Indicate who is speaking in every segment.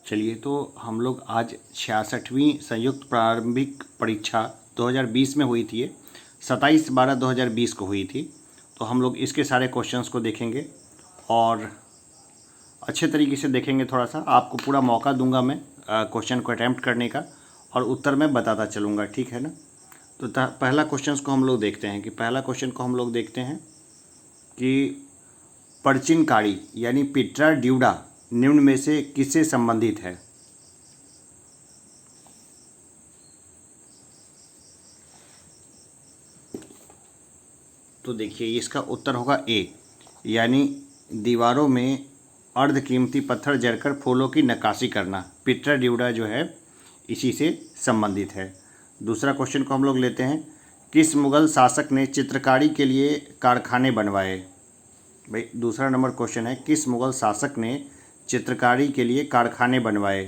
Speaker 1: चलिए, तो हम लोग आज 66वीं संयुक्त प्रारंभिक परीक्षा 2020 में हुई थी। ये 27/12/2020 को हुई थी। तो हम लोग इसके सारे क्वेश्चंस को देखेंगे और अच्छे तरीके से देखेंगे। थोड़ा सा आपको पूरा मौका दूंगा मैं क्वेश्चन को अटैम्प्ट करने का, और उत्तर मैं बताता चलूँगा, ठीक है ना। तो पहला क्वेश्चन को हम लोग देखते हैं कि पर्चिनकारी यानी पिट्रा ड्यूडा निम्न में से किससे संबंधित है। तो देखिए, इसका उत्तर होगा ए, यानी दीवारों में अर्धकीमती पत्थर जड़कर फूलों की नक्काशी करना। पिट्रा ड्यूडा जो है इसी से संबंधित है। दूसरा क्वेश्चन को हम लोग लेते हैं, किस मुगल शासक ने चित्रकारी के लिए कारखाने बनवाए। भाई दूसरा नंबर क्वेश्चन है, किस मुगल शासक ने चित्रकारी के लिए कारखाने बनवाए।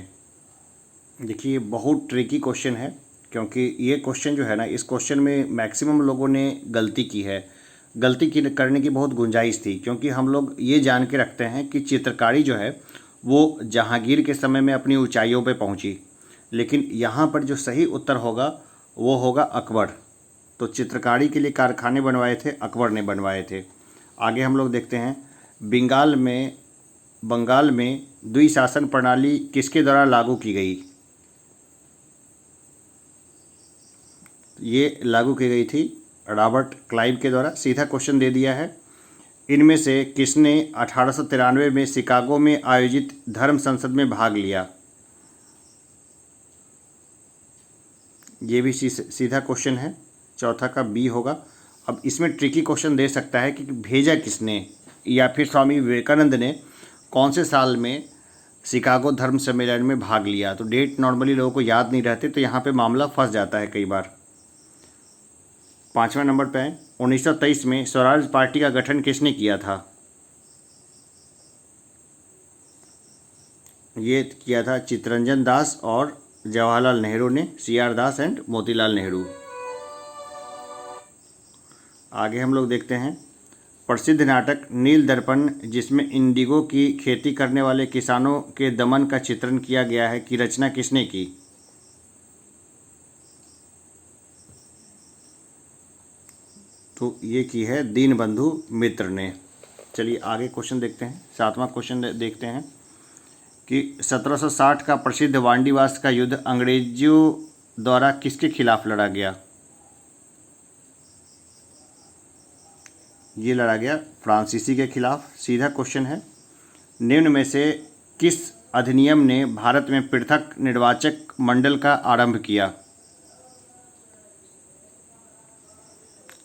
Speaker 1: देखिए, ये बहुत ट्रिकी क्वेश्चन है, क्योंकि ये क्वेश्चन जो है ना, इस क्वेश्चन में मैक्सिमम लोगों ने गलती की है। करने की बहुत गुंजाइश थी, क्योंकि हम लोग ये जान के रखते हैं कि चित्रकारी जो है वो जहांगीर के समय में अपनी ऊंचाइयों पे पहुंची, लेकिन यहाँ पर जो सही उत्तर होगा वो होगा अकबर। तो चित्रकारी के लिए कारखाने बनवाए थे अकबर ने बनवाए थे। आगे हम लोग देखते हैं, बंगाल में द्विशासन प्रणाली किसके द्वारा लागू की गई। ये लागू की गई थी रॉबर्ट क्लाइव के द्वारा। सीधा क्वेश्चन दे दिया है, इनमें से किसने 1893 में शिकागो में आयोजित धर्म संसद में भाग लिया। ये भी सीधा क्वेश्चन है, चौथा का बी होगा। अब इसमें ट्रिकी क्वेश्चन दे सकता है कि भेजा किसने, या फिर स्वामी विवेकानंद ने कौन से साल में शिकागो धर्म सम्मेलन में भाग लिया। तो डेट नॉर्मली लोगों को याद नहीं रहते, तो यहाँ पे मामला फंस जाता है कई बार। पाँचवें नंबर पे 1923 में स्वराज पार्टी का गठन किसने किया था। ये किया था चित्तरंजन दास और जवाहरलाल नेहरू ने, CR Das and Motilal Nehru. आगे हम लोग देखते हैं, प्रसिद्ध नाटक नील दर्पण जिसमें इंडिगो की खेती करने वाले किसानों के दमन का चित्रण किया गया है, की रचना किसने की। तो ये की है दीनबंधु मित्र ने। चलिए आगे क्वेश्चन देखते हैं। सातवां क्वेश्चन देखते हैं कि 1760 का प्रसिद्ध वांडीवास का युद्ध अंग्रेजों द्वारा किसके खिलाफ लड़ा गया। ये लड़ा गया फ्रांसीसी के खिलाफ। सीधा क्वेश्चन है, निम्न में से किस अधिनियम ने भारत में पृथक निर्वाचक मंडल का आरंभ किया।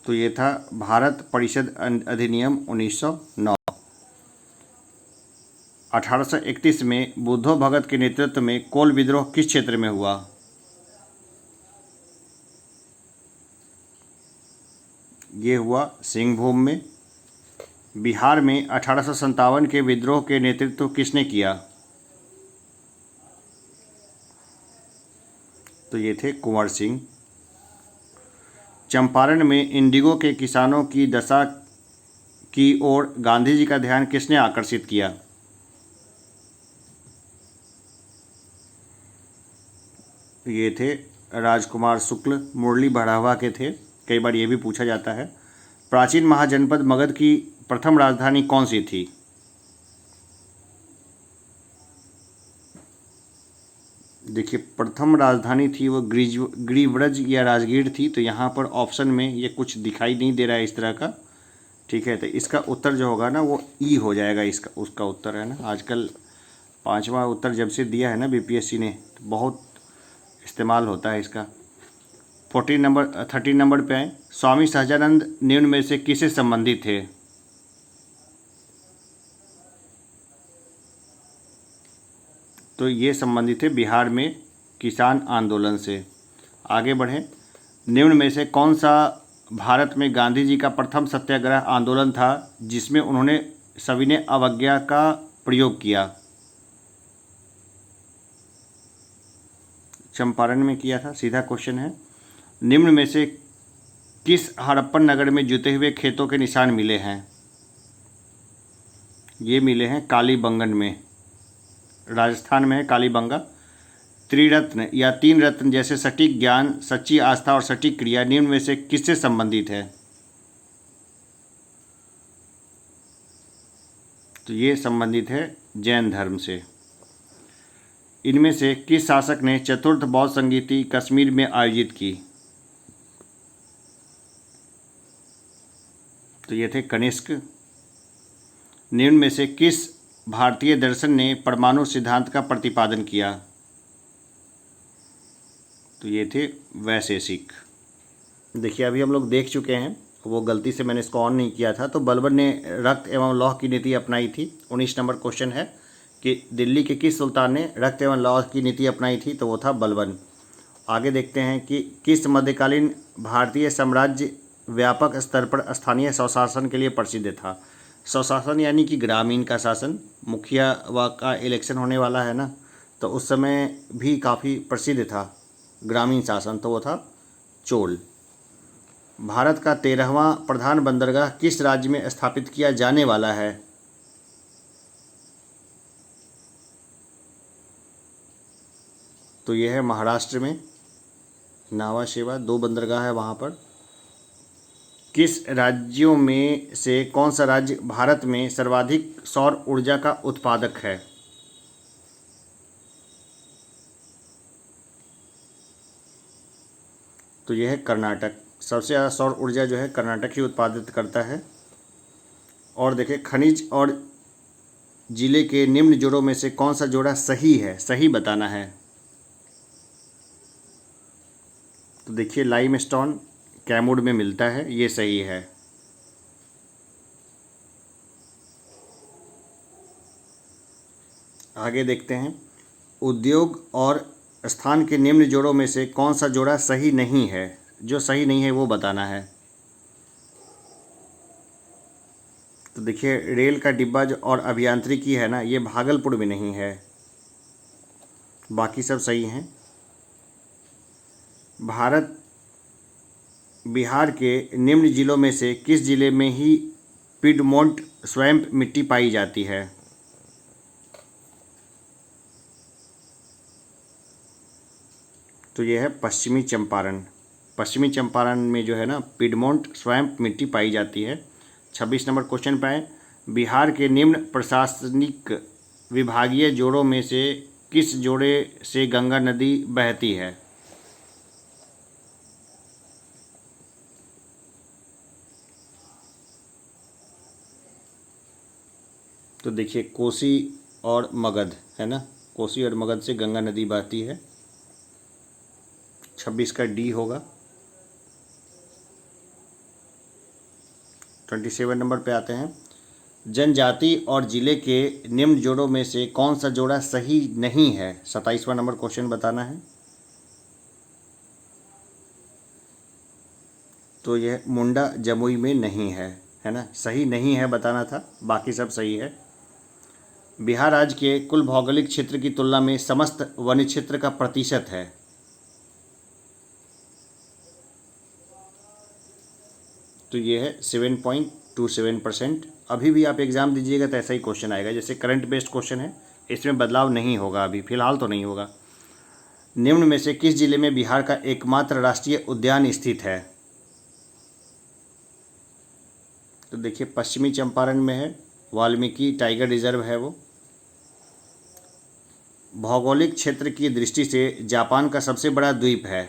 Speaker 1: तो ये था भारत परिषद अधिनियम 1909। 1831 में बुद्धो भगत के नेतृत्व में कोल विद्रोह किस क्षेत्र में हुआ। ये हुआ सिंहभूम में। बिहार में 1857 के विद्रोह के नेतृत्व किसने किया। तो ये थे कुंवर सिंह। चंपारण में इंडिगो के किसानों की दशा की ओर गांधी जी का ध्यान किसने आकर्षित किया। ये थे राजकुमार शुक्ल, मुरली बढ़ावा के थे। कई बार ये भी पूछा जाता है, प्राचीन महाजनपद मगध की प्रथम राजधानी कौन सी थी। देखिए, प्रथम राजधानी थी वो ग्रीव्रज या राजगीर थी। तो यहाँ पर ऑप्शन में ये कुछ दिखाई नहीं दे रहा है इस तरह का, ठीक है। तो इसका उत्तर जो होगा ना वो ई हो जाएगा, इसका उसका उत्तर है ना। आजकल पांचवा उत्तर जब से दिया है ना BPSC ने, तो बहुत इस्तेमाल होता है इसका। 13 नंबर पे आए, स्वामी सहजानंद निम्न में से किससे संबंधित थे। तो ये संबंधित है बिहार में किसान आंदोलन से। आगे बढ़ें, निम्न में से कौन सा भारत में गांधी जी का प्रथम सत्याग्रह आंदोलन था जिसमें उन्होंने सविनय अवज्ञा का प्रयोग किया। चंपारण में किया था। सीधा क्वेश्चन है, निम्न में से किस हड़प्पन नगर में जुते हुए खेतों के निशान मिले हैं। ये मिले हैं कालीबंगन में। राजस्थान में है कालीबंगा। त्रिरत्न या तीन रत्न जैसे सटीक ज्ञान, सच्ची आस्था और सटीक क्रिया निम्न में से किससे संबंधित है? तो ये संबंधित है जैन धर्म से। इनमें से किस शासक ने चतुर्थ बौद्ध संगीति कश्मीर में आयोजित की? तो ये थे कनिष्क। निम्न में से किस भारतीय दर्शन ने परमाणु सिद्धांत का प्रतिपादन किया? तो ये थे वैशेषिक। देखिए अभी हम लोग देख चुके हैं, वो गलती से मैंने इसको ऑन नहीं किया था। तो बलबन ने रक्त एवं लौह की नीति अपनाई थी। 19 नंबर क्वेश्चन है कि दिल्ली के किस सुल्तान ने रक्त एवं लौह की नीति अपनाई थी? तो वो था बलबन। आगे देखते हैं कि किस मध्यकालीन भारतीय साम्राज्य व्यापक स्तर पर स्थानीय स्वशासन के लिए प्रसिद्ध था? स्वशासन यानी कि ग्रामीण का शासन। मुखिया का इलेक्शन होने वाला है ना, तो उस समय भी काफ़ी प्रसिद्ध था ग्रामीण शासन, तो वो था चोल। भारत का 13वां प्रधान बंदरगाह किस राज्य में स्थापित किया जाने वाला है? तो यह है महाराष्ट्र में नावा शेवा, 2 बंदरगाह है वहाँ पर। किस राज्यों में से कौन सा राज्य भारत में सर्वाधिक सौर ऊर्जा का उत्पादक है? तो यह है कर्नाटक। सबसे ज़्यादा सौर ऊर्जा जो है कर्नाटक ही उत्पादित करता है। और देखिए खनिज और जिले के निम्न जोड़ों में से कौन सा जोड़ा सही है? सही बताना है। तो देखिए लाइमस्टोन कैमूर में मिलता है, ये सही है। आगे देखते हैं, उद्योग और स्थान के निम्न जोड़ों में से कौन सा जोड़ा सही नहीं है? जो सही नहीं है वो बताना है। तो देखिए रेल का डिब्बा जो और अभियांत्रिकी है ना, ये भागलपुर में नहीं है, बाकी सब सही हैं। भारत बिहार के निम्न जिलों में से किस जिले में ही पिडमोंट स्वैम्प मिट्टी पाई जाती है? तो यह है पश्चिमी चंपारण। पश्चिमी चंपारण में जो है ना पिडमोंट स्वैम्प मिट्टी पाई जाती है। 26 नंबर क्वेश्चन पे है, बिहार के निम्न प्रशासनिक विभागीय जोड़ों में से किस जोड़े से गंगा नदी बहती है? तो देखिए कोसी और मगध है ना, कोसी और मगध से गंगा नदी बहती है। 26 का डी होगा। 27 नंबर पे आते हैं, जनजाति और जिले के निम्न जोड़ों में से कौन सा जोड़ा सही नहीं है? 27वां नंबर क्वेश्चन बताना है। तो यह मुंडा जमुई में नहीं है ना, सही नहीं है बताना था, बाकी सब सही है। बिहार राज्य के कुल भौगोलिक क्षेत्र की तुलना में समस्त वन क्षेत्र का प्रतिशत है? तो ये है 7.27%। अभी भी आप एग्ज़ाम दीजिएगा तो ऐसा ही क्वेश्चन आएगा, जैसे करंट बेस्ड क्वेश्चन है, इसमें बदलाव नहीं होगा, अभी फ़िलहाल तो नहीं होगा। निम्न में से किस जिले में बिहार का एकमात्र राष्ट्रीय उद्यान स्थित है? तो देखिए पश्चिमी चंपारण में है, वाल्मीकि टाइगर रिजर्व है वो। भौगोलिक क्षेत्र की दृष्टि से जापान का सबसे बड़ा द्वीप है?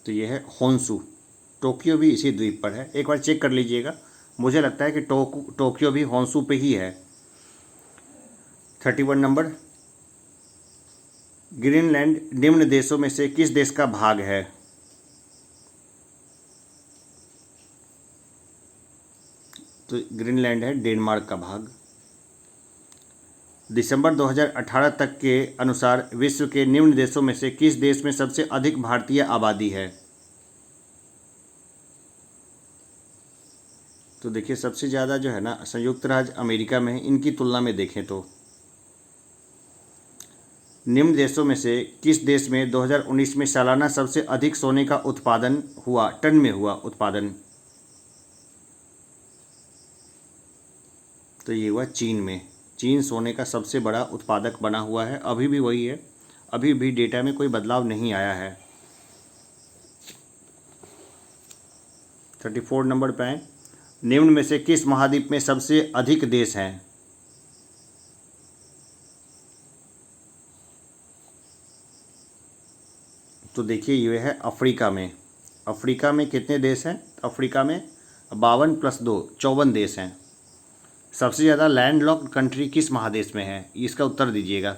Speaker 1: तो यह है होन्शु। टोक्यो भी इसी द्वीप पर है, एक बार चेक कर लीजिएगा। मुझे लगता है कि टोक्यो भी होन्शु पे ही है। 31 नंबर, ग्रीनलैंड निम्न देशों में से किस देश का भाग है? तो ग्रीनलैंड है डेनमार्क का भाग। दिसंबर 2018 तक के अनुसार विश्व के निम्न देशों में से किस देश में सबसे अधिक भारतीय आबादी है? तो देखिए सबसे ज़्यादा जो है ना संयुक्त राज्य अमेरिका में है, इनकी तुलना में देखें तो। निम्न देशों में से किस देश में 2019 में सालाना सबसे अधिक सोने का उत्पादन हुआ, टन में हुआ उत्पादन? तो ये हुआ चीन में। चीन सोने का सबसे बड़ा उत्पादक बना हुआ है, अभी भी वही है, अभी भी डेटा में कोई बदलाव नहीं आया है। 34 नंबर पे आए, निम्न में से किस महाद्वीप में सबसे अधिक देश हैं? तो देखिए ये है अफ्रीका में। अफ्रीका में कितने देश हैं? अफ्रीका में 52 + 2 54 देश हैं। सबसे ज़्यादा लैंडलॉक्ड कंट्री किस महादेश में है? इसका उत्तर दीजिएगा।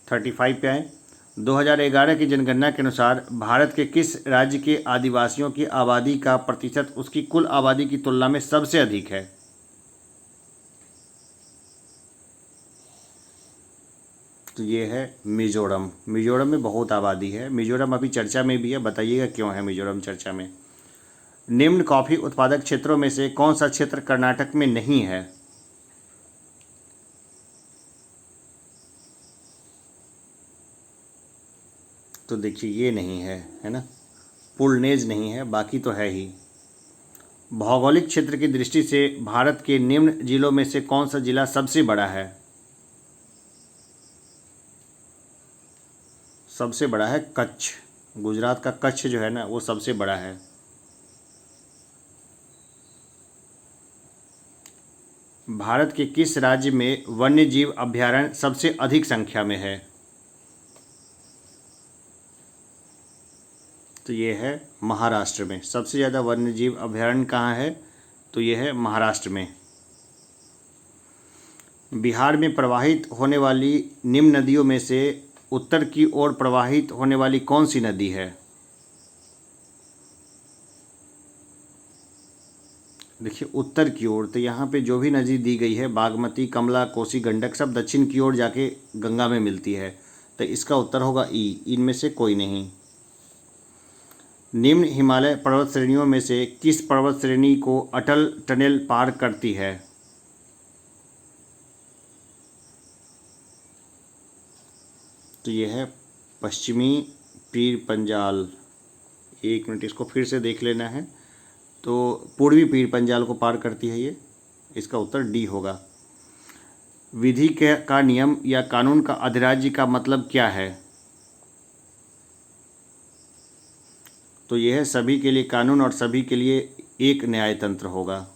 Speaker 1: 35 पे आए, 2011 की जनगणना के अनुसार भारत के किस राज्य के आदिवासियों की आबादी का प्रतिशत उसकी कुल आबादी की तुलना में सबसे अधिक है? तो ये है मिजोरम। मिजोरम में बहुत आबादी है। मिजोरम अभी चर्चा में भी है, बताइएगा क्यों है मिजोरम चर्चा में। निम्न कॉफ़ी उत्पादक क्षेत्रों में से कौन सा क्षेत्र कर्नाटक में नहीं है? तो देखिए ये नहीं है, है ना, पुलनेज नहीं है, बाकी तो है ही। भौगोलिक क्षेत्र की दृष्टि से भारत के निम्न जिलों में से कौन सा जिला सबसे बड़ा है? सबसे बड़ा है कच्छ। गुजरात का कच्छ जो है ना, वो सबसे बड़ा है। भारत के किस राज्य में वन्य जीव अभयारण्य सबसे अधिक संख्या में है? तो ये है महाराष्ट्र में। सबसे ज़्यादा वन्य जीव अभयारण्य कहाँ है? तो ये है महाराष्ट्र में। बिहार में प्रवाहित होने वाली निम्न नदियों में से उत्तर की ओर प्रवाहित होने वाली कौन सी नदी है? देखिए उत्तर की ओर, तो यहाँ पे जो भी नदी दी गई है, बागमती, कमला, कोसी, गंडक, सब दक्षिण की ओर जाके गंगा में मिलती है, तो इसका उत्तर होगा ई। इनमें से कोई नहीं। निम्न हिमालय पर्वत श्रेणियों में से किस पर्वत श्रेणी को अटल टनल पार करती है? तो ये है पश्चिमी पीर पंजाल। एक मिनट, इसको फिर से देख लेना है। तो पूर्वी पीर पंजाल को पार करती है ये, इसका उत्तर डी होगा। विधि का नियम या कानून का अधिराज्य का मतलब क्या है? तो यह है सभी के लिए कानून और सभी के लिए एक न्याय तंत्र होगा।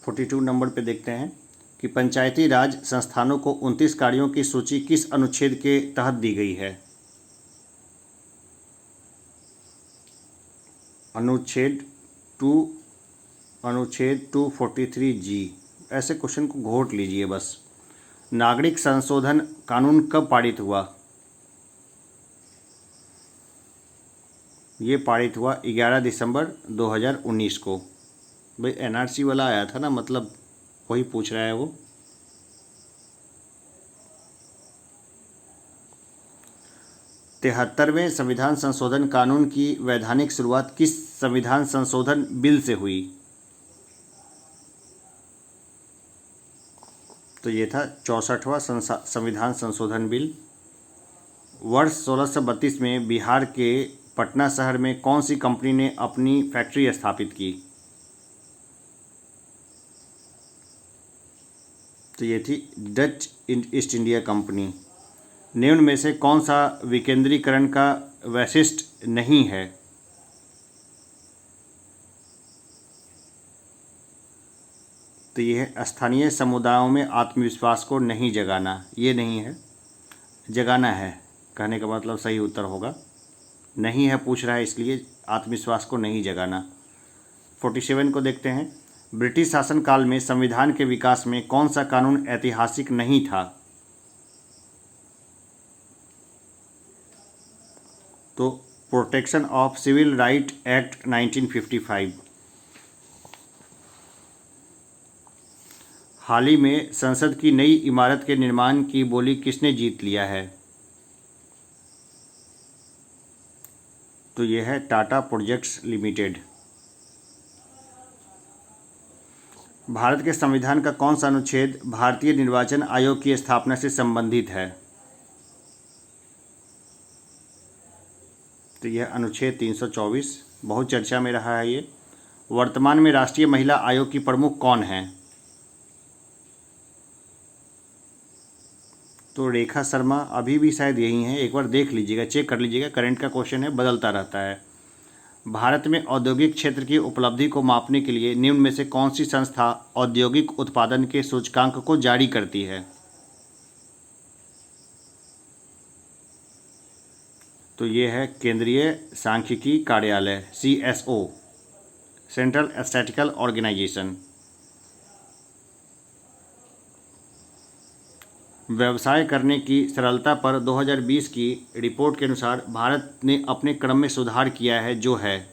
Speaker 1: 42 नंबर पे देखते हैं कि पंचायती राज संस्थानों को 29 कार्यों की सूची किस अनुच्छेद के तहत दी गई है? अनुच्छेद 243 जी। ऐसे क्वेश्चन को घोट लीजिए बस। नागरिक संशोधन कानून कब पारित हुआ? ये पारित हुआ 11 दिसंबर 2019 को। भाई एनआरसी वाला आया था ना, मतलब वही पूछ रहा है वो। तिहत्तरवें संविधान संशोधन कानून की वैधानिक शुरुआत किस संविधान संशोधन बिल से हुई? तो ये था 64वां संविधान संशोधन बिल। वर्ष 1632 में बिहार के पटना शहर में कौन सी कंपनी ने अपनी फैक्ट्री स्थापित की? तो ये थी डच ईस्ट इंडिया कंपनी। निम्न में से कौन सा विकेंद्रीकरण का वैशिष्ट नहीं है? तो ये है स्थानीय समुदायों में आत्मविश्वास को नहीं जगाना। ये नहीं है, जगाना है कहने का मतलब सही उत्तर होगा। नहीं है पूछ रहा है, इसलिए आत्मविश्वास को नहीं जगाना। 47 को देखते हैं। ब्रिटिश शासनकाल में संविधान के विकास में कौन सा कानून ऐतिहासिक नहीं था? तो protection of civil right act 1955। हाल ही में संसद की नई इमारत के निर्माण की बोली किसने जीत लिया है? तो यह है टाटा प्रोजेक्ट्स लिमिटेड। भारत के संविधान का कौन सा अनुच्छेद भारतीय निर्वाचन आयोग की स्थापना से संबंधित है? तो यह अनुच्छेद 324 बहुत चर्चा में रहा है ये। वर्तमान में राष्ट्रीय महिला आयोग की प्रमुख कौन हैं? तो रेखा शर्मा अभी भी शायद यही हैं, एक बार देख लीजिएगा, चेक कर लीजिएगा, करंट का क्वेश्चन है, बदलता रहता है। भारत में औद्योगिक क्षेत्र की उपलब्धि को मापने के लिए निम्न में से कौन सी संस्था औद्योगिक उत्पादन के सूचकांक को जारी करती है? तो ये है केंद्रीय सांख्यिकी कार्यालय, CSO, सेंट्रल स्टैटिस्टिकल ऑर्गेनाइजेशन। व्यवसाय करने की सरलता पर 2020 की रिपोर्ट के अनुसार भारत ने अपने क्रम में सुधार किया है, जो है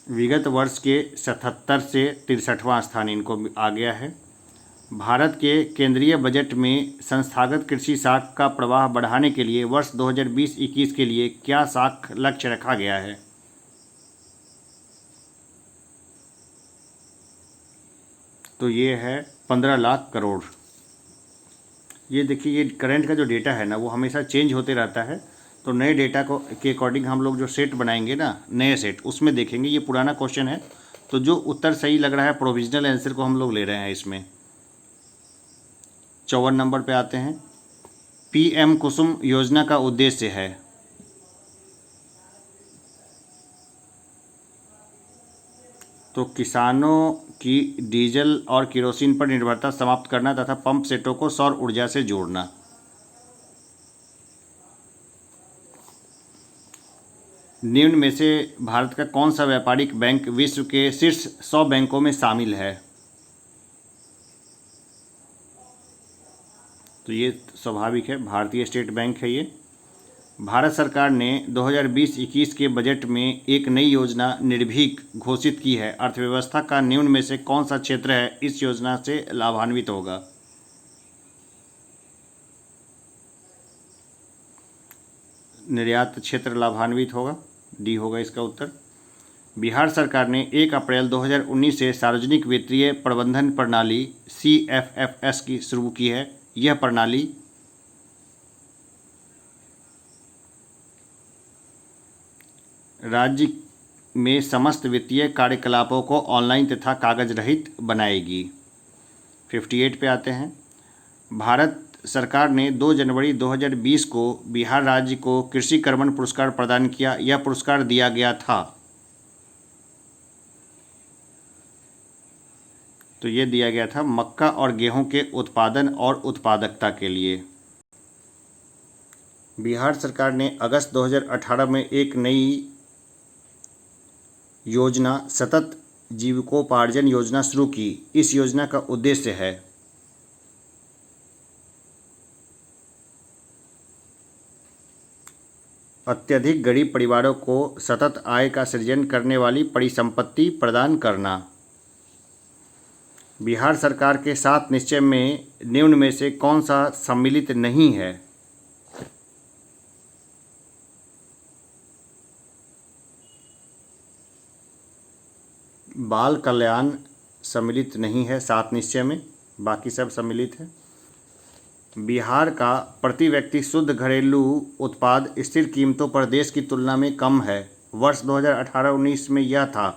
Speaker 1: विगत वर्ष के 77 से 63वां स्थान इनको आ गया है। भारत के केंद्रीय बजट में संस्थागत कृषि साख का प्रवाह बढ़ाने के लिए वर्ष 2020-21 के लिए क्या साख लक्ष्य रखा गया है? तो ये है 15 लाख करोड़। ये देखिए, ये करंट का जो डेटा है ना, वो हमेशा चेंज होते रहता है। तो नए डेटा को के अकॉर्डिंग हम लोग जो सेट बनाएंगे ना, नए सेट, उसमें देखेंगे। ये पुराना क्वेश्चन है, तो जो उत्तर सही लग रहा है प्रोविजनल आंसर को हम लोग ले रहे हैं इसमें। 54 नंबर पे आते हैं। PM कुसुम योजना का उद्देश्य है तो किसानों की डीजल और केरोसिन पर निर्भरता समाप्त करना तथा पंप सेटों को सौर ऊर्जा से जोड़ना। निम्न में से भारत का कौन सा व्यापारिक बैंक विश्व के शीर्ष 100 बैंकों में शामिल है? तो ये स्वाभाविक है, भारतीय स्टेट बैंक है ये। भारत सरकार ने 2020-21 के बजट में एक नई योजना निर्भीक घोषित की है। अर्थव्यवस्था का निम्न में से कौन सा क्षेत्र है इस योजना से लाभान्वित होगा? निर्यात क्षेत्र लाभान्वित होगा, डी होगा इसका उत्तर। बिहार सरकार ने 1 अप्रैल 2019 से सार्वजनिक वित्तीय प्रबंधन प्रणाली CFFS की शुरू की है। यह प्रणाली राज्य में समस्त वित्तीय कार्यकलापों को ऑनलाइन तथा कागज रहित बनाएगी। 58 पे आते हैं। भारत सरकार ने 2 जनवरी 2020 को बिहार राज्य को कृषि कर्मण पुरस्कार प्रदान किया। यह पुरस्कार दिया गया था, तो ये दिया गया था मक्का और गेहूं के उत्पादन और उत्पादकता के लिए। बिहार सरकार ने अगस्त 2018 में एक नई योजना सतत जीविकोपार्जन योजना शुरू की। इस योजना का उद्देश्य है अत्यधिक गरीब परिवारों को सतत आय का सृजन करने वाली परिसंपत्ति प्रदान करना। बिहार सरकार के 7 निश्चय में निम्न में से कौन सा सम्मिलित नहीं है? बाल कल्याण सम्मिलित नहीं है 7 निश्चय में, बाकी सब सम्मिलित है। बिहार का प्रति व्यक्ति शुद्ध घरेलू उत्पाद स्थिर कीमतों पर देश की तुलना में कम है। वर्ष 2018-19 में यह था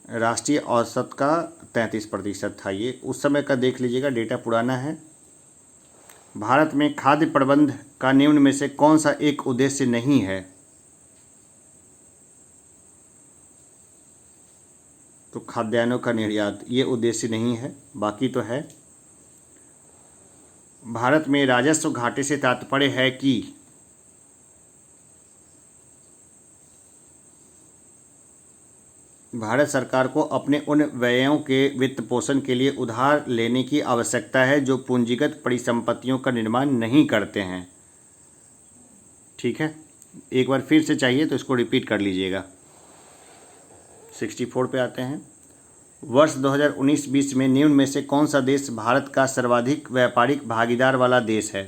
Speaker 1: राष्ट्रीय औसत का 33% था। ये उस समय का देख लीजिएगा, डेटा पुराना है। भारत में खाद्य प्रबंध का निम्न में से कौन सा एक उद्देश्य नहीं है? तो खाद्यान्नों का निर्यात, ये उद्देश्य नहीं है, बाकी तो है। भारत में राजस्व घाटे से तात्पर्य है कि भारत सरकार को अपने उन व्ययों के वित्त पोषण के लिए उधार लेने की आवश्यकता है जो पूंजीगत परिसंपत्तियों का निर्माण नहीं करते हैं। ठीक है, एक बार फिर से चाहिए तो इसको रिपीट कर लीजिएगा। 64 पे आते हैं। वर्ष 2019-20 में निम्न में से कौन सा देश भारत का सर्वाधिक व्यापारिक भागीदार वाला देश है?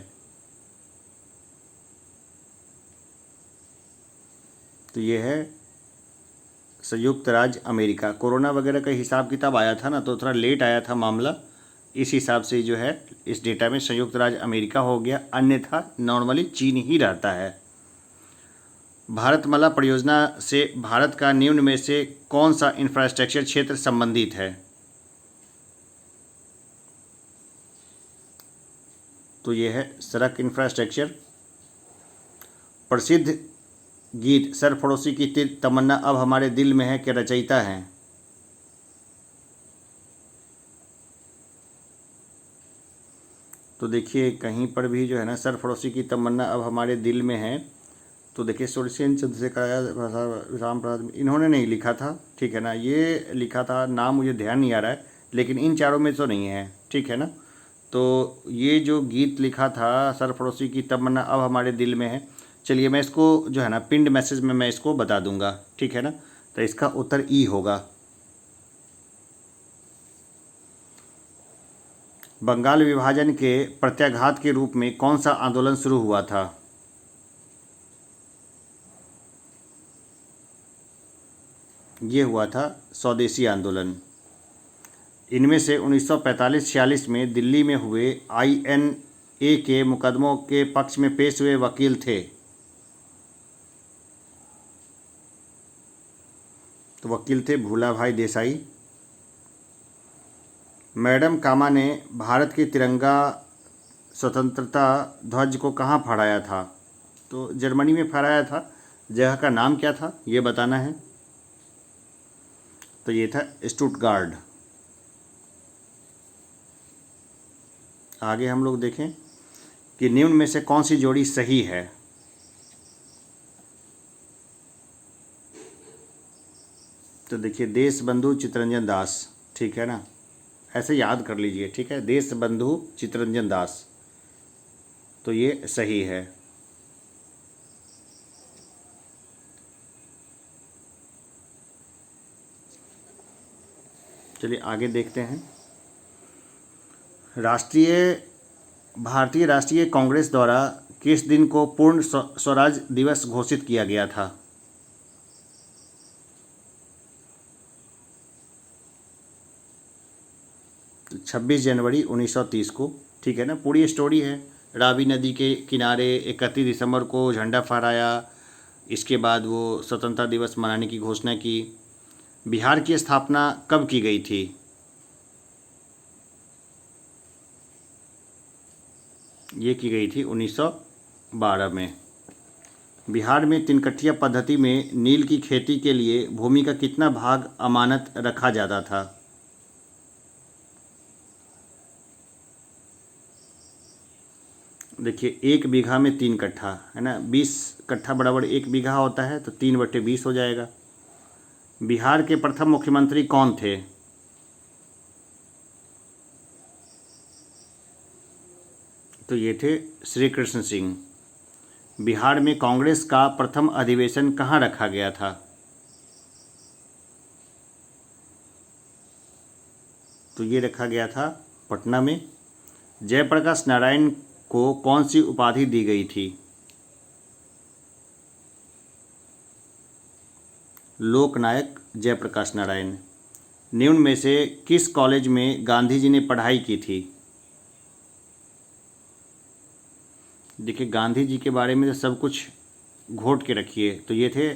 Speaker 1: तो ये है संयुक्त राज्य अमेरिका। कोरोना वगैरह का हिसाब किताब आया था ना, तो थोड़ा लेट आया था मामला, इस हिसाब से जो है इस डेटा में संयुक्त राज्य अमेरिका हो गया, अन्यथा नॉर्मली चीन ही रहता है। भारतमाला परियोजना से भारत का निम्न में से कौन सा इंफ्रास्ट्रक्चर क्षेत्र संबंधित है? तो ये है सड़क इंफ्रास्ट्रक्चर। प्रसिद्ध गीत सरफरोशी की तमन्ना अब हमारे दिल में है के रचयिता हैं? तो देखिए कहीं पर भी जो है ना सरफरोशी की तमन्ना अब हमारे दिल में है, तो देखिए सुरसेन चंद्रशेखर राम प्रसाद इन्होंने नहीं लिखा था, ठीक है ना। ये लिखा था, नाम मुझे ध्यान नहीं आ रहा है, लेकिन इन चारों में तो नहीं है, ठीक है ना। तो ये जो गीत लिखा था सरफरोशी की तमन्ना अब हमारे दिल में है, चलिए मैं इसको जो है ना पिंड मैसेज में मैं इसको बता दूंगा, ठीक है ना। तो इसका उत्तर ई होगा। बंगाल विभाजन के प्रत्याघात के रूप में कौन सा आंदोलन शुरू हुआ था? ये हुआ था स्वदेशी आंदोलन। इनमें से 1945-46 में दिल्ली में हुए INA के मुकदमों के पक्ष में पेश हुए वकील थे? तो वकील थे भूला भाई देसाई। मैडम कामा ने भारत के तिरंगा स्वतंत्रता ध्वज को कहाँ फहराया था? तो जर्मनी में फहराया था। जगह का नाम क्या था ये बताना है। तो ये था स्टुटगार्ड। आगे हम लोग देखें कि निम्न में से कौन सी जोड़ी सही है? तो देखिए देशबंधु चित्तरंजन दास, ठीक है ना, ऐसे याद कर लीजिए, ठीक है, देशबंधु चित्तरंजन दास, तो ये सही है। चलिए आगे देखते हैं। भारतीय राष्ट्रीय कांग्रेस द्वारा किस दिन को पूर्ण स्वराज दिवस घोषित किया गया था? तो 26 जनवरी 1930 को, ठीक है ना। पूरी स्टोरी है। रावी नदी के किनारे 31 दिसंबर को झंडा फहराया, इसके बाद वो स्वतंत्रता दिवस मनाने की घोषणा की। बिहार की स्थापना कब की गई थी? ये की गई थी 1912 में। बिहार में तिनकठिया पद्धति में नील की खेती के लिए भूमि का कितना भाग अमानत रखा जाता था? देखिए 1 बीघा में 3 कट्ठा है ना, 20 कट्ठा बराबर 1 बीघा होता है, तो 3/20 हो जाएगा। बिहार के प्रथम मुख्यमंत्री कौन थे? तो ये थे श्री कृष्ण सिंह। बिहार में कांग्रेस का प्रथम अधिवेशन कहाँ रखा गया था? तो ये रखा गया था पटना में। जयप्रकाश नारायण को कौन सी उपाधि दी गई थी? लोकनायक जयप्रकाश नारायण। निम्न में से किस कॉलेज में गांधी जी ने पढ़ाई की थी? देखिए गांधी जी के बारे में तो सब कुछ घोट के रखिए, तो ये थे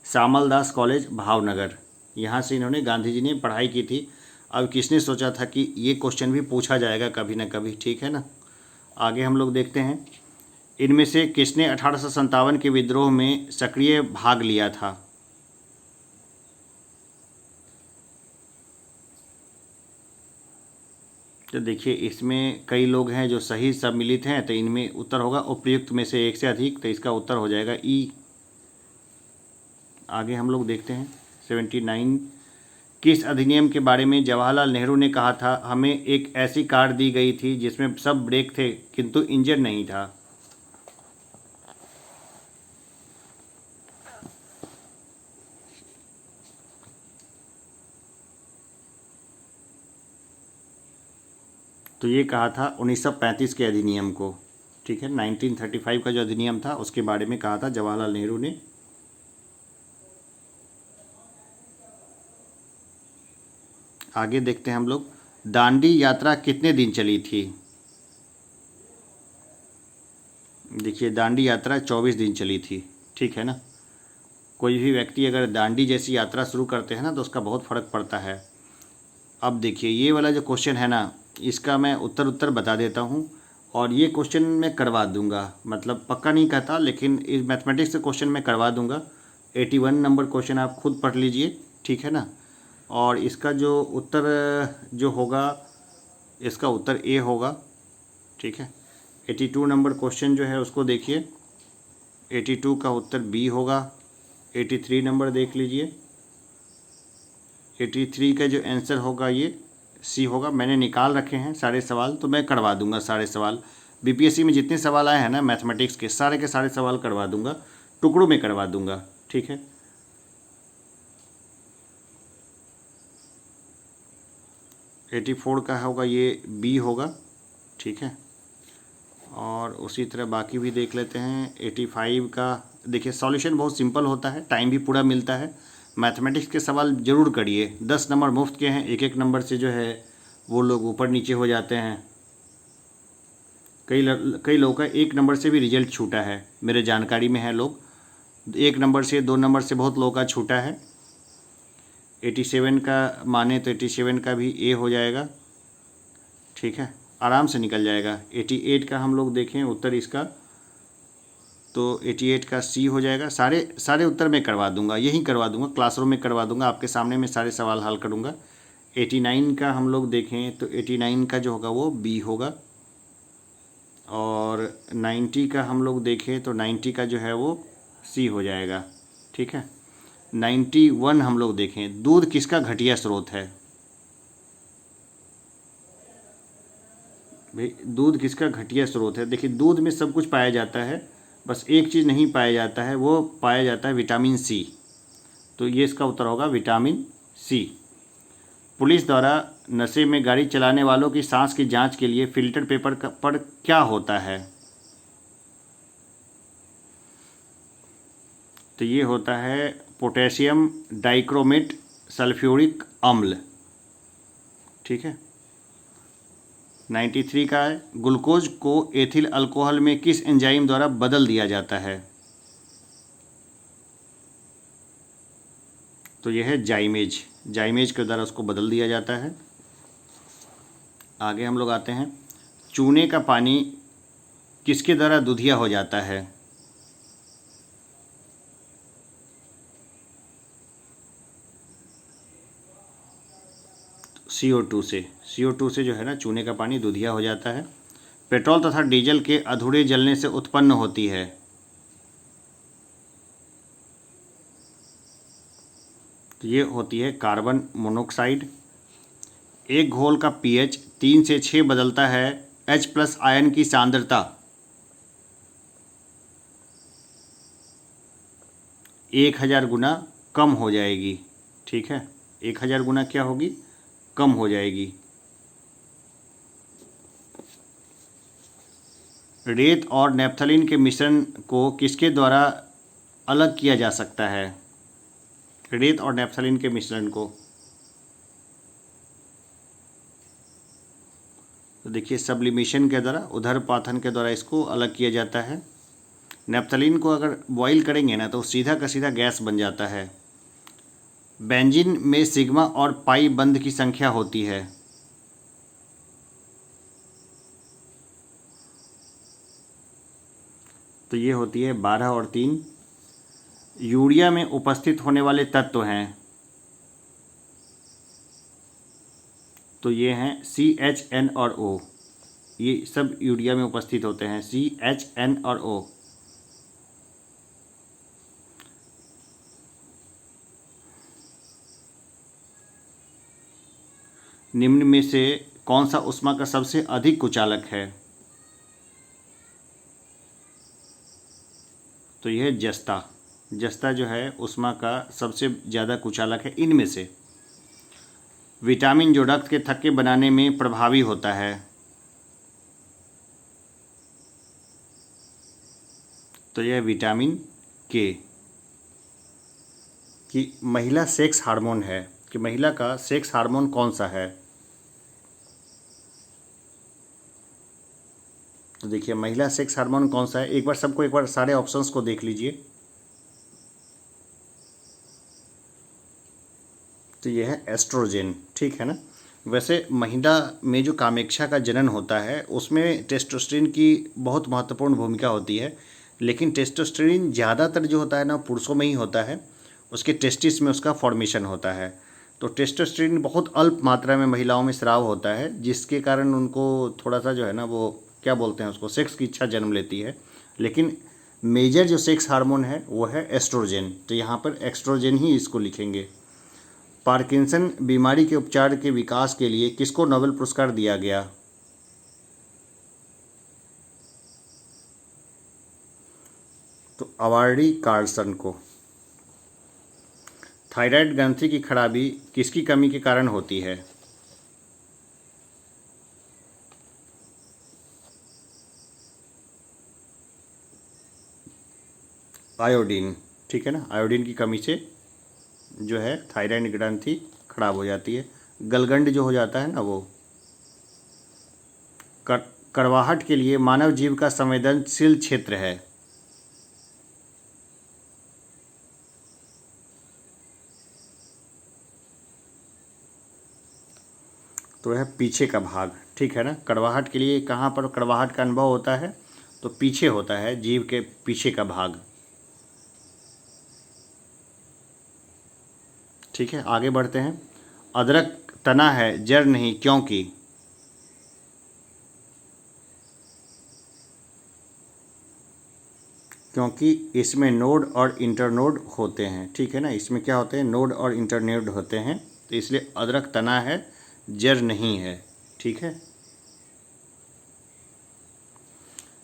Speaker 1: श्यामल दास कॉलेज भावनगर, यहाँ से इन्होंने गांधी जी ने पढ़ाई की थी। अब किसने सोचा था कि ये क्वेश्चन भी पूछा जाएगा कभी ना कभी, ठीक है ना। आगे हम लोग देखते हैं, इनमें से किसने 1857 के विद्रोह में सक्रिय भाग लिया था? तो देखिए इसमें कई लोग हैं जो सही सम्मिलित हैं, तो इनमें उत्तर होगा उपयुक्त में से एक से अधिक, तो इसका उत्तर हो जाएगा ई। आगे हम लोग देखते हैं 79, किस अधिनियम के बारे में जवाहरलाल नेहरू ने कहा था हमें एक ऐसी कार दी गई थी जिसमें सब ब्रेक थे किंतु इंजन नहीं था? तो ये कहा था 1935 के अधिनियम को, ठीक है, 1935 का जो अधिनियम था उसके बारे में कहा था जवाहरलाल नेहरू ने। आगे देखते हैं हम लोग, दांडी यात्रा कितने दिन चली थी? देखिए दांडी यात्रा 24 दिन चली थी, ठीक है ना। कोई भी व्यक्ति अगर दांडी जैसी यात्रा शुरू करते हैं ना तो उसका बहुत फ़र्क पड़ता है। अब देखिए ये वाला जो क्वेश्चन है ना, इसका मैं उत्तर बता देता हूँ और ये क्वेश्चन मैं करवा दूंगा, मतलब पक्का नहीं कहता, लेकिन इस मैथमेटिक्स से क्वेश्चन मैं करवा दूंगा। 81 नंबर क्वेश्चन आप खुद पढ़ लीजिए, ठीक है ना। और इसका जो उत्तर जो होगा, इसका उत्तर ए होगा, ठीक है। 82 नंबर क्वेश्चन जो है उसको देखिए, 82 का उत्तर बी होगा। 83 नंबर देख लीजिए, 83 का जो आंसर होगा ये सी होगा। मैंने निकाल रखे हैं सारे सवाल, तो मैं करवा दूंगा सारे सवाल। बीपीएससी में जितने सवाल आए हैं ना मैथमेटिक्स के सारे सवाल करवा दूंगा, टुकड़ों में करवा दूंगा, ठीक है। एटी 84 का होगा ये बी होगा, ठीक है। और उसी तरह बाकी भी देख लेते हैं। 85 का देखिए सॉल्यूशन बहुत सिंपल होता है, टाइम भी पूरा मिलता है। मैथमेटिक्स के सवाल ज़रूर करिए, 10 नंबर मुफ्त के हैं, एक नंबर से जो है वो लोग ऊपर नीचे हो जाते हैं। कई लोगों का 1 नंबर से भी रिजल्ट छूटा है, मेरे जानकारी में है लोग, 1 नंबर से 2 नंबर से बहुत लोगों का छूटा है। 87 का माने तो 87 का भी ए हो जाएगा, ठीक है, आराम से निकल जाएगा। 88 का हम लोग देखें उत्तर इसका, तो 88 का सी हो जाएगा। सारे उत्तर मैं करवा दूंगा, यहीं करवा दूंगा, क्लासरूम में करवा दूंगा, आपके सामने मैं सारे सवाल हल करूंगा। 89 का हम लोग देखें तो 89 का जो होगा वो बी होगा। और 90 का हम लोग देखें तो 90 का जो है वो सी हो जाएगा, ठीक है। 91 हम लोग देखें, दूध किसका घटिया स्रोत है? भाई दूध किसका घटिया स्रोत है? देखिए दूध में सब कुछ पाया जाता है, बस एक चीज़ नहीं पाया जाता है, वो पाया जाता है विटामिन सी। तो ये इसका उत्तर होगा विटामिन सी। पुलिस द्वारा नशे में गाड़ी चलाने वालों की सांस की जांच के लिए फिल्टर पेपर पर क्या होता है? तो ये होता है पोटेशियम डाइक्रोमेट सल्फ्यूरिक अम्ल, ठीक है। 93 का है, ग्लूकोज को एथिल अल्कोहल में किस एंजाइम द्वारा बदल दिया जाता है? तो यह है जाइमेज के द्वारा उसको बदल दिया जाता है। आगे हम लोग आते हैं, चूने का पानी किसके द्वारा दूधिया हो जाता है? CO2 से जो है ना चूने का पानी दूधिया हो जाता है। पेट्रोल तथा डीजल के अधूरे जलने से उत्पन्न होती है, तो ये होती है कार्बन मोनोऑक्साइड। एक घोल का pH 3 से 6 बदलता है H+ आयन की सांद्रता 1000 गुना कम हो जाएगी, ठीक है। 1000 गुना क्या होगी? कम हो जाएगी। रेत और नैप्थलीन के मिश्रण को किसके द्वारा अलग किया जा सकता है? रेत और नैप्थलीन के मिश्रण को, तो देखिए सब्लिमेशन के द्वारा, उधर्पाथन के द्वारा इसको अलग किया जाता है। नैप्थलीन को अगर बॉईल करेंगे ना तो सीधा का सीधा गैस बन जाता है। बेंजीन में सिग्मा और पाई बंध की संख्या होती है, तो ये होती है 12 और 3। यूरिया में उपस्थित होने वाले तत्व हैं, तो ये हैं CH, N और O। ये सब यूरिया में उपस्थित होते हैं, CH, N और O। निम्न में से कौन सा ऊष्मा का सबसे अधिक कुचालक है? तो यह है जस्ता जो है ऊष्मा का सबसे ज़्यादा कुचालक है इनमें से। विटामिन जो रक्त के थक्के बनाने में प्रभावी होता है, तो यह विटामिन के। कि महिला सेक्स हार्मोन है, कि महिला का सेक्स हार्मोन कौन सा है? तो देखिए महिला सेक्स हार्मोन कौन सा है, एक बार सारे ऑप्शंस को देख लीजिए। तो ये है एस्ट्रोजन, ठीक है ना। वैसे महिला में जो कामेक्षा का जनन होता है उसमें टेस्टोस्टेरोन की बहुत महत्वपूर्ण भूमिका होती है, लेकिन टेस्टोस्टेरोन ज़्यादातर जो होता है ना पुरुषों में ही होता है, उसके टेस्टिस में उसका फॉर्मेशन होता है। तो टेस्टोस्टेरोन बहुत अल्प मात्रा में महिलाओं में स्राव होता है, जिसके कारण उनको थोड़ा सा जो है ना वो क्या बोलते हैं उसको, सेक्स की इच्छा जन्म लेती है। लेकिन मेजर जो सेक्स हार्मोन है वो है एस्ट्रोजन, तो यहाँ पर एक्स्ट्रोजन ही इसको लिखेंगे। पार्किंसन बीमारी के उपचार के विकास के लिए किसको नोबेल पुरस्कार दिया गया? तो अवार्डी कार्लसन को। थायराइड ग्रंथि की खराबी किसकी कमी के कारण होती है? आयोडीन, ठीक है ना। आयोडीन की कमी से जो है थायराइड ग्रंथि खराब हो जाती है, गलगंड जो हो जाता है ना वो। करवाहट के लिए मानव जीव का संवेदनशील क्षेत्र है? तो है पीछे का भाग, ठीक है ना। कड़वाहट के लिए कहाँ पर कड़वाहट का अनुभव होता है? तो पीछे होता है, जीभ के पीछे का भाग, ठीक है। आगे बढ़ते हैं। अदरक तना है जड़ नहीं, क्योंकि? क्योंकि इसमें नोड और इंटरनोड होते हैं, ठीक है ना। इसमें क्या होते हैं, नोड और इंटरनोड होते हैं, तो इसलिए अदरक तना है जड़ नहीं है, ठीक है।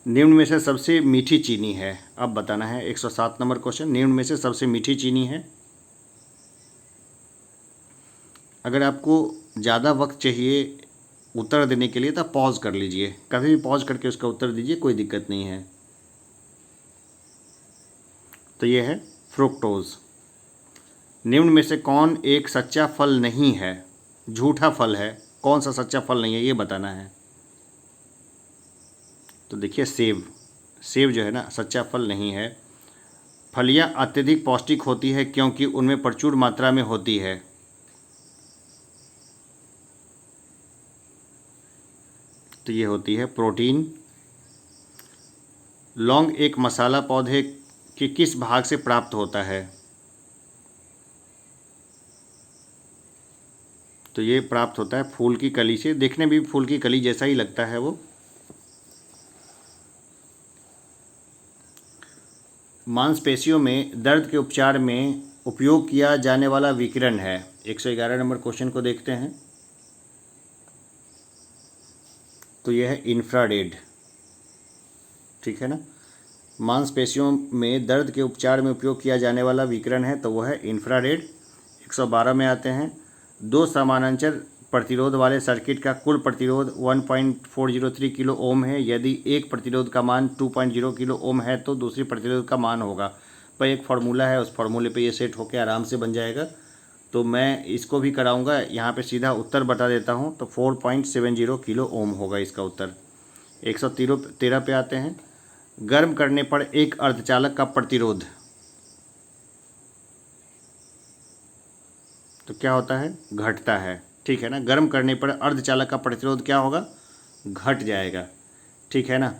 Speaker 1: निम्न में से सबसे मीठी चीनी है, अब बताना है। 107 नंबर क्वेश्चन, निम्न में से सबसे मीठी चीनी है। अगर आपको ज़्यादा वक्त चाहिए उत्तर देने के लिए तो पॉज कर लीजिए, कभी भी पॉज करके उसका उत्तर दीजिए, कोई दिक्कत नहीं है। तो ये है फ्रुक्टोज। निम्न में से कौन एक सच्चा फल नहीं है, झूठा फल है? कौन सा सच्चा फल नहीं है ये बताना है। तो देखिए सेब, सेब जो है ना सच्चा फल नहीं है। फलियां अत्यधिक पौष्टिक होती है क्योंकि उनमें प्रचुर मात्रा में होती है। तो ये होती है प्रोटीन। लौंग एक मसाला पौधे के किस भाग से प्राप्त होता है? तो ये प्राप्त होता है फूल की कली से, देखने भी फूल की कली जैसा ही लगता है वो। मांसपेशियों में दर्द के उपचार में उपयोग किया जाने वाला विकिरण है। 111 नंबर क्वेश्चन को देखते हैं। तो यह है इंफ्रारेड, ठीक है ना। मांसपेशियों में दर्द के उपचार में उपयोग किया जाने वाला विकिरण है तो वह है इंफ्रारेड। 112 में आते हैं। दो समानांतर प्रतिरोध वाले सर्किट का कुल प्रतिरोध 1.403 किलो ओम है। यदि एक प्रतिरोध का मान 2.0 किलो ओम है तो दूसरी प्रतिरोध का मान होगा। पर एक फार्मूला है, उस फार्मूले पे ये सेट होकर आराम से बन जाएगा। तो मैं इसको भी कराऊंगा, यहाँ पे सीधा उत्तर बता देता हूँ। तो 4.70 किलो ओम होगा इसका उत्तर। 113 पे आते हैं। गर्म करने पर एक अर्धचालक का प्रतिरोध तो क्या होता है, घटता है, ठीक है ना। गर्म करने पर अर्धचालक का प्रतिरोध क्या होगा, घट जाएगा, ठीक है ना।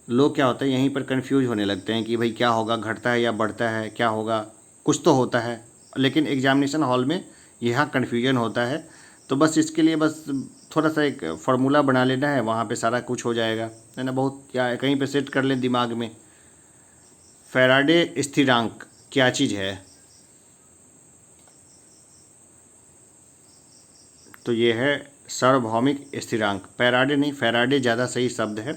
Speaker 1: लोग क्या होता है यहीं पर कंफ्यूज होने लगते हैं कि भाई क्या होगा, घटता है या बढ़ता है, क्या होगा, कुछ तो होता है। लेकिन एग्जामिनेशन हॉल में यहाँ कन्फ्यूजन होता है। तो बस इसके लिए बस थोड़ा सा एक फार्मूला बना लेना है, वहाँ पे सारा कुछ हो जाएगा, है ना। बहुत क्या कहीं पे सेट कर लें दिमाग में। फैराडे स्थिरांक क्या चीज़ है? तो ये है सार्वभौमिक स्थिरांक। फैराडे नहीं, फैराडे ज़्यादा सही शब्द है।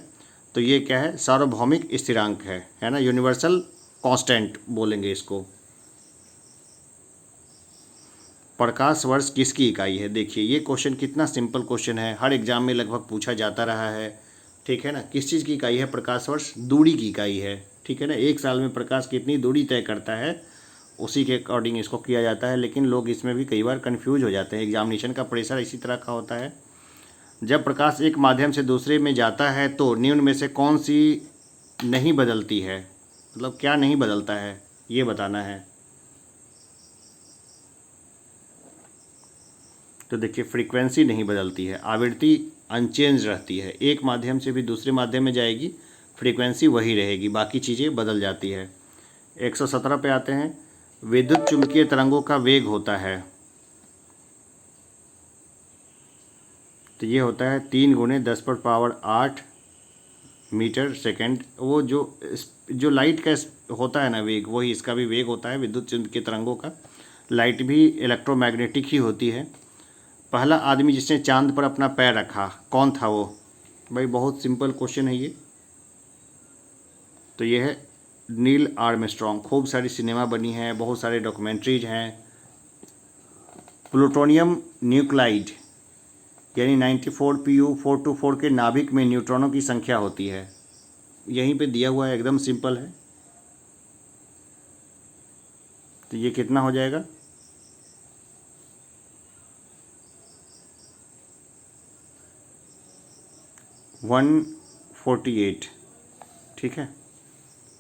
Speaker 1: तो ये क्या है, सार्वभौमिक स्थिरांक है ना। यूनिवर्सल कांस्टेंट बोलेंगे इसको। प्रकाश वर्ष किसकी इकाई है? देखिए ये क्वेश्चन कितना सिंपल क्वेश्चन है, हर एग्जाम में लगभग पूछा जाता रहा है, ठीक है ना। किस चीज़ की इकाई है प्रकाश वर्ष? दूरी की इकाई है, ठीक है ना। एक साल में प्रकाश कितनी दूरी तय करता है उसी के अकॉर्डिंग इसको किया जाता है। लेकिन लोग इसमें भी कई बार कंफ्यूज हो जाते हैं, एग्जामिनेशन का प्रेशर इसी तरह का होता है। जब प्रकाश एक माध्यम से दूसरे में जाता है तो निम्न में से कौन सी नहीं बदलती है? मतलब क्या नहीं बदलता है ये बताना है। तो देखिए फ्रीक्वेंसी नहीं बदलती है, आवृत्ति अनचेंज रहती है, एक माध्यम से भी दूसरे माध्यम में जाएगी, फ्रीक्वेंसी वही रहेगी, बाकी चीज़ें बदल जाती है। 117 पे आते हैं। विद्युत चुम्बकीय तरंगों का वेग होता है, तो ये होता है 3 × 10⁻8 मीटर सेकंड। वो जो लाइट का होता है ना वेग, वही इसका भी वेग होता है विद्युत चुम्बकीय तरंगों का। लाइट भी इलेक्ट्रोमैग्नेटिक ही होती है। पहला आदमी जिसने चांद पर अपना पैर रखा, कौन था वो? भाई बहुत सिंपल क्वेश्चन है ये। तो ये है नील आर्मस्ट्रॉन्ग। खूब सारी सिनेमा बनी है, बहुत सारे डॉक्यूमेंट्रीज हैं। प्लूटोनियम न्यूक्लाइड यानी 94Pu424 के नाभिक में न्यूट्रॉनों की संख्या होती है, यहीं पे दिया हुआ है, एकदम सिंपल है। तो ये कितना हो जाएगा? 148। ठीक है,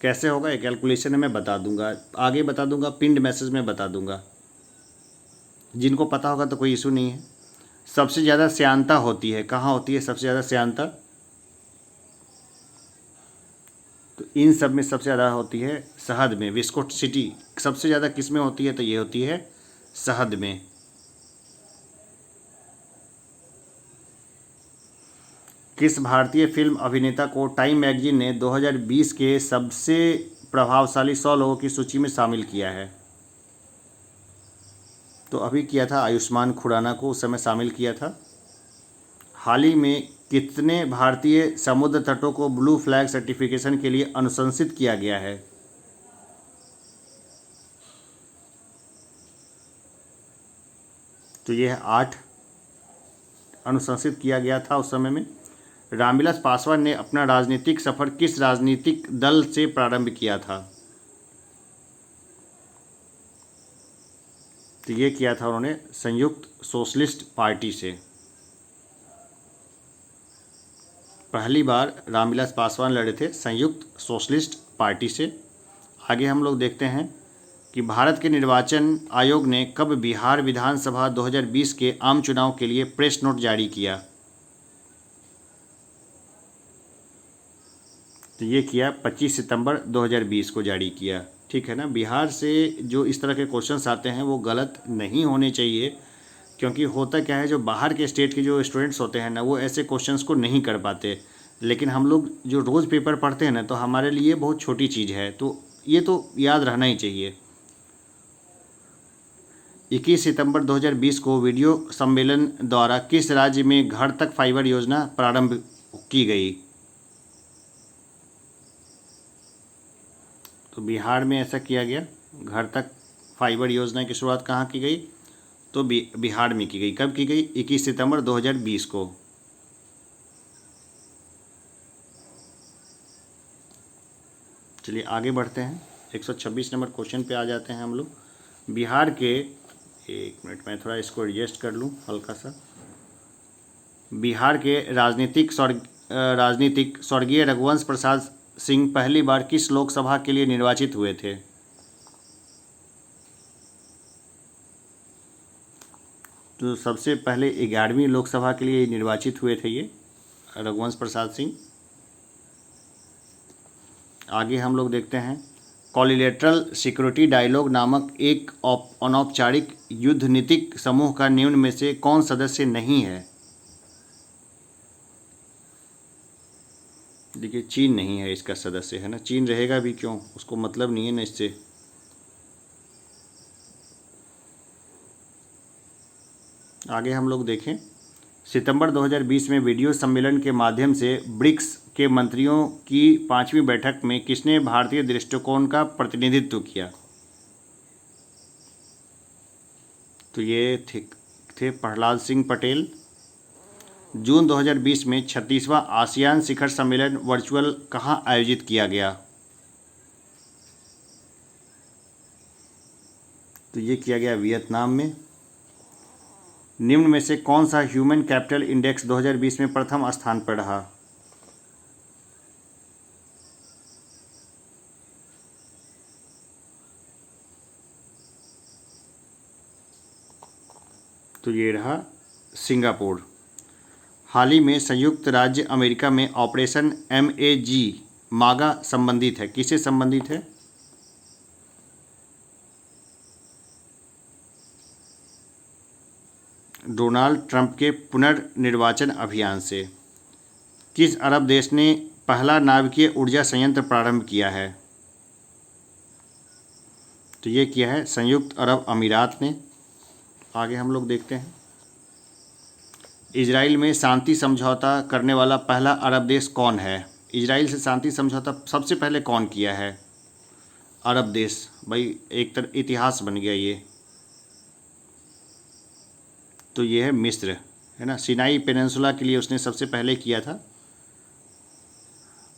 Speaker 1: कैसे होगा ये कैलकुलेशन है मैं बता दूंगा, आगे बता दूंगा, पिंड मैसेज में बता दूंगा, जिनको पता होगा तो कोई इशू नहीं है। सबसे ज़्यादा श्यानता होती है, कहाँ होती है सबसे ज़्यादा श्यानता? तो इन सब में सबसे ज़्यादा होती है शहद में। विस्कोसिटी सबसे ज़्यादा किस में होती है? तो ये होती है शहद में। किस भारतीय फिल्म अभिनेता को टाइम मैगजीन ने 2020 के सबसे प्रभावशाली 100 लोगों की सूची में शामिल किया है? तो अभी किया था, आयुष्मान खुराना को उस समय शामिल किया था। हाल ही में कितने भारतीय समुद्र तटों को ब्लू फ्लैग सर्टिफिकेशन के लिए अनुशंसित किया गया है? तो ये है 8 अनुशंसित किया गया था उस समय में। रामविलास पासवान ने अपना राजनीतिक सफर किस राजनीतिक दल से प्रारंभ किया था? तो ये किया था उन्होंने संयुक्त सोशलिस्ट पार्टी से। पहली बार रामविलास पासवान लड़े थे संयुक्त सोशलिस्ट पार्टी से। आगे हम लोग देखते हैं कि भारत के निर्वाचन आयोग ने कब बिहार विधानसभा 2020 के आम चुनाव के लिए प्रेस नोट जारी किया? तो ये किया 25 सितंबर 2020 को जारी किया। ठीक है ना। बिहार से जो इस तरह के क्वेश्चंस आते हैं वो गलत नहीं होने चाहिए, क्योंकि होता क्या है, जो बाहर के स्टेट के जो स्टूडेंट्स होते हैं ना, वो ऐसे क्वेश्चंस को नहीं कर पाते, लेकिन हम लोग जो रोज़ पेपर पढ़ते हैं ना, तो हमारे लिए बहुत छोटी चीज़ है, तो ये तो याद रहना ही चाहिए। 21 सितंबर 2020 को वीडियो सम्मेलन द्वारा किस राज्य में घर तक फाइबर योजना प्रारंभ की गई? तो बिहार में ऐसा किया गया। घर तक फाइबर योजना की शुरुआत कहाँ की गई? तो बिहार में की गई। कब की गई? 21 सितंबर 2020 को। चलिए आगे बढ़ते हैं, 126 नंबर क्वेश्चन पे आ जाते हैं हम लोग। बिहार के, एक मिनट मैं थोड़ा इसको एडजस्ट कर लूँ हल्का सा। बिहार के राजनीतिक स्वर्गीय रघुवंश प्रसाद सिंह पहली बार किस लोकसभा के लिए निर्वाचित हुए थे? तो सबसे पहले 11वीं लोकसभा के लिए निर्वाचित हुए थे ये रघुवंश प्रसाद सिंह। आगे हम लोग देखते हैं, कॉलिलेटरल सिक्योरिटी डायलॉग नामक एक अनौपचारिक युद्धनीतिक समूह का निम्न में से कौन सदस्य नहीं है? देखिए चीन नहीं है इसका सदस्य, है ना, चीन रहेगा भी क्यों, उसको मतलब नहीं है ना इससे। आगे हम लोग देखें, सितंबर 2020 में वीडियो सम्मेलन के माध्यम से ब्रिक्स के मंत्रियों की 5वीं बैठक में किसने भारतीय दृष्टिकोण का प्रतिनिधित्व किया? तो ये थे प्रहलाद सिंह पटेल। जून 2020 में 36वां आसियान शिखर सम्मेलन वर्चुअल कहाँ आयोजित किया गया? तो ये किया गया वियतनाम में। निम्न में से कौन सा ह्यूमन कैपिटल इंडेक्स 2020 में प्रथम स्थान पर रहा? तो ये रहा सिंगापुर। हाल ही में संयुक्त राज्य अमेरिका में ऑपरेशन MAG मागा संबंधित है, किससे संबंधित है? डोनाल्ड ट्रंप के पुनर्निर्वाचन अभियान से। किस अरब देश ने पहला नाभिकीय ऊर्जा संयंत्र प्रारंभ किया है? तो ये किया है संयुक्त अरब अमीरात ने। आगे हम लोग देखते हैं, इजराइल में शांति समझौता करने वाला पहला अरब देश कौन है? इजराइल से शांति समझौता सबसे पहले कौन किया है? अरब देश। भाई एक तरह इतिहास बन गया ये। तो ये है मिस्र, है ना। सिनाई पेनिनसुला के लिए उसने सबसे पहले किया था।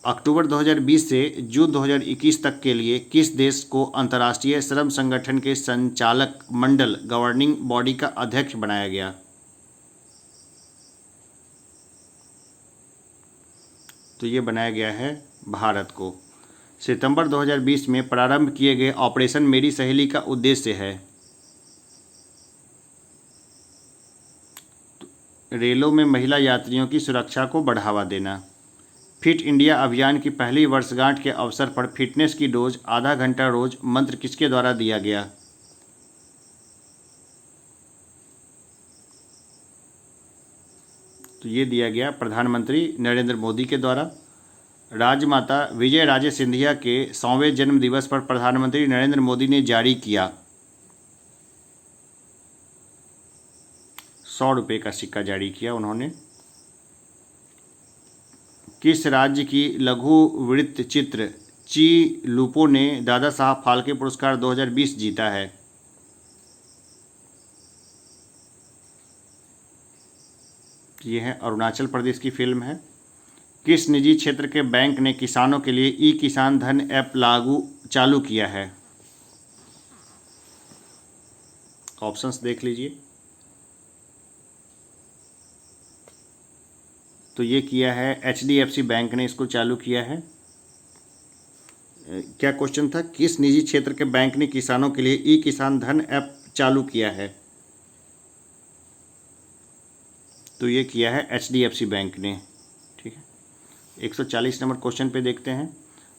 Speaker 1: अक्टूबर 2020 से जून 2021 तक के लिए किस देश को अंतर्राष्ट्रीय श्रम संगठन के संचालक मंडल गवर्निंग बॉडी का अध्यक्ष बनाया गया? तो ये बनाया गया है भारत को। सितंबर 2020 में प्रारंभ किए गए ऑपरेशन मेरी सहेली का उद्देश्य है रेलों में महिला यात्रियों की सुरक्षा को बढ़ावा देना। फिट इंडिया अभियान की पहली वर्षगांठ के अवसर पर फिटनेस की डोज आधा घंटा रोज मंत्र किसके द्वारा दिया गया? तो ये दिया गया प्रधानमंत्री नरेंद्र मोदी के द्वारा। राजमाता विजय राजे सिंधिया के 100वें जन्म दिवस पर प्रधानमंत्री नरेंद्र मोदी ने जारी किया 100 रुपये का सिक्का जारी किया उन्होंने। किस राज्य की लघु वृत्त चित्र ची लुपो ने दादा साहब फाल्के पुरस्कार 2020 जीता है? ये है अरुणाचल प्रदेश की फिल्म है। किस निजी क्षेत्र के बैंक ने किसानों के लिए ई किसान धन ऐप चालू किया है? ऑप्शंस देख लीजिए। तो ये किया है HDFC बैंक ने इसको चालू किया है। क्या क्वेश्चन था? किस निजी क्षेत्र के बैंक ने किसानों के लिए ई किसान धन ऐप चालू किया है? तो ये किया है HDFC बैंक ने। ठीक है, 140 नंबर क्वेश्चन पे देखते हैं।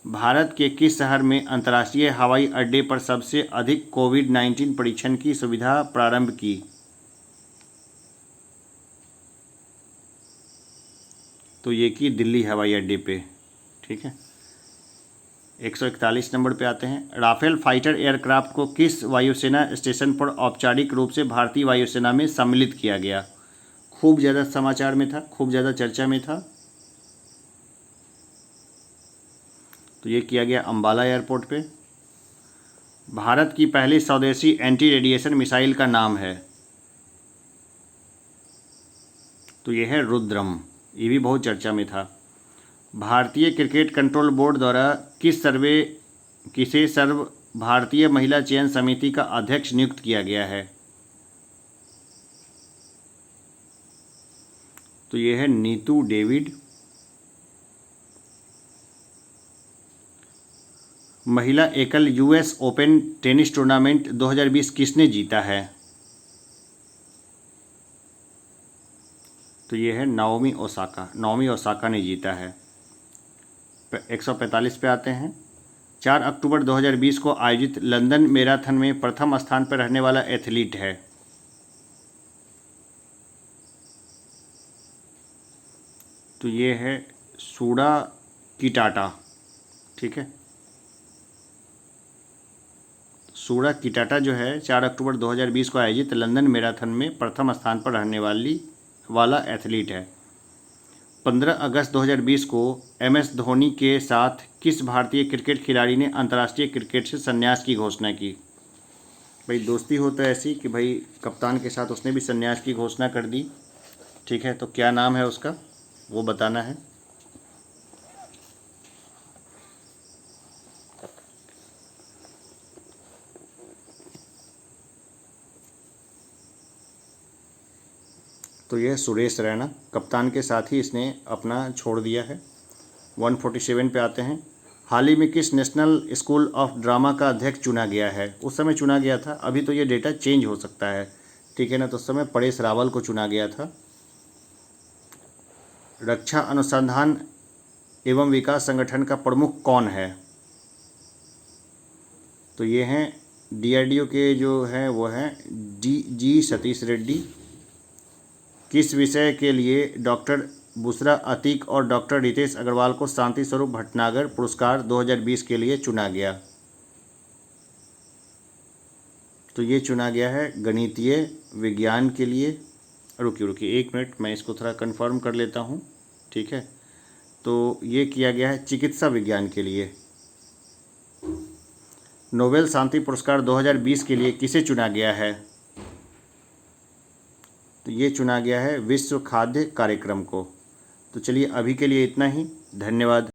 Speaker 1: भारत के किस शहर में अंतर्राष्ट्रीय हवाई अड्डे पर सबसे अधिक कोविड-19 परीक्षण की सुविधा प्रारंभ की? तो ये की दिल्ली हवाई अड्डे पे। ठीक है, 141 नंबर पे आते हैं। राफेल फाइटर एयरक्राफ्ट को किस वायुसेना स्टेशन पर औपचारिक रूप से भारतीय वायुसेना में सम्मिलित किया गया? खूब ज़्यादा समाचार में था, खूब ज़्यादा चर्चा में था। तो ये किया गया अंबाला एयरपोर्ट पे। भारत की पहली स्वदेशी एंटी रेडिएशन मिसाइल का नाम है? तो ये है रुद्रम, ये भी बहुत चर्चा में था। भारतीय क्रिकेट कंट्रोल बोर्ड द्वारा किसे सर्व भारतीय महिला चयन समिति का अध्यक्ष नियुक्त किया गया है? तो ये है नीतू डेविड। महिला एकल US ओपन टेनिस टूर्नामेंट 2020 किसने जीता है? तो ये है नाओमी ओसाका ने जीता है। 145 पे आते हैं। 4 अक्टूबर 2020 को आयोजित लंदन मैराथन में प्रथम स्थान पर रहने वाला एथलीट है? तो ये है सूडा किटाटा। ठीक है, सूडा किटाटा जो है 4 अक्टूबर 2020 को आयोजित लंदन मैराथन में प्रथम स्थान पर रहने वाला एथलीट है। 15 अगस्त 2020 को MS धोनी के साथ किस भारतीय क्रिकेट खिलाड़ी ने अंतर्राष्ट्रीय क्रिकेट से संन्यास की घोषणा की? भाई दोस्ती हो तो ऐसी कि भाई कप्तान के साथ उसने भी संन्यास की घोषणा कर दी। ठीक है, तो क्या नाम है उसका, वो बताना है। तो यह सुरेश रैना, कप्तान के साथ ही इसने अपना छोड़ दिया है। 147 पे आते हैं। हाल ही में किस नेशनल स्कूल ऑफ ड्रामा का अध्यक्ष चुना गया है? उस समय चुना गया था, अभी तो ये डेटा चेंज हो सकता है। ठीक है ना। तो उस समय परेश रावल को चुना गया था। रक्षा अनुसंधान एवं विकास संगठन का प्रमुख कौन है? तो ये हैं DRDO के जो हैं वो हैं जी सतीश रेड्डी। किस विषय के लिए डॉक्टर बुशरा अतीक और डॉक्टर रितेश अग्रवाल को शांति स्वरूप भटनागर पुरस्कार 2020 के लिए चुना गया? तो ये चुना गया है गणितीय विज्ञान के लिए। रुकिए 1 मिनट, मैं इसको थोड़ा कंफर्म कर लेता हूँ, ठीक है। तो ये किया गया है चिकित्सा विज्ञान के लिए। नोबेल शांति पुरस्कार 2020 के लिए किसे चुना गया है? तो ये चुना गया है विश्व खाद्य कार्यक्रम को। तो चलिए अभी के लिए इतना ही, धन्यवाद।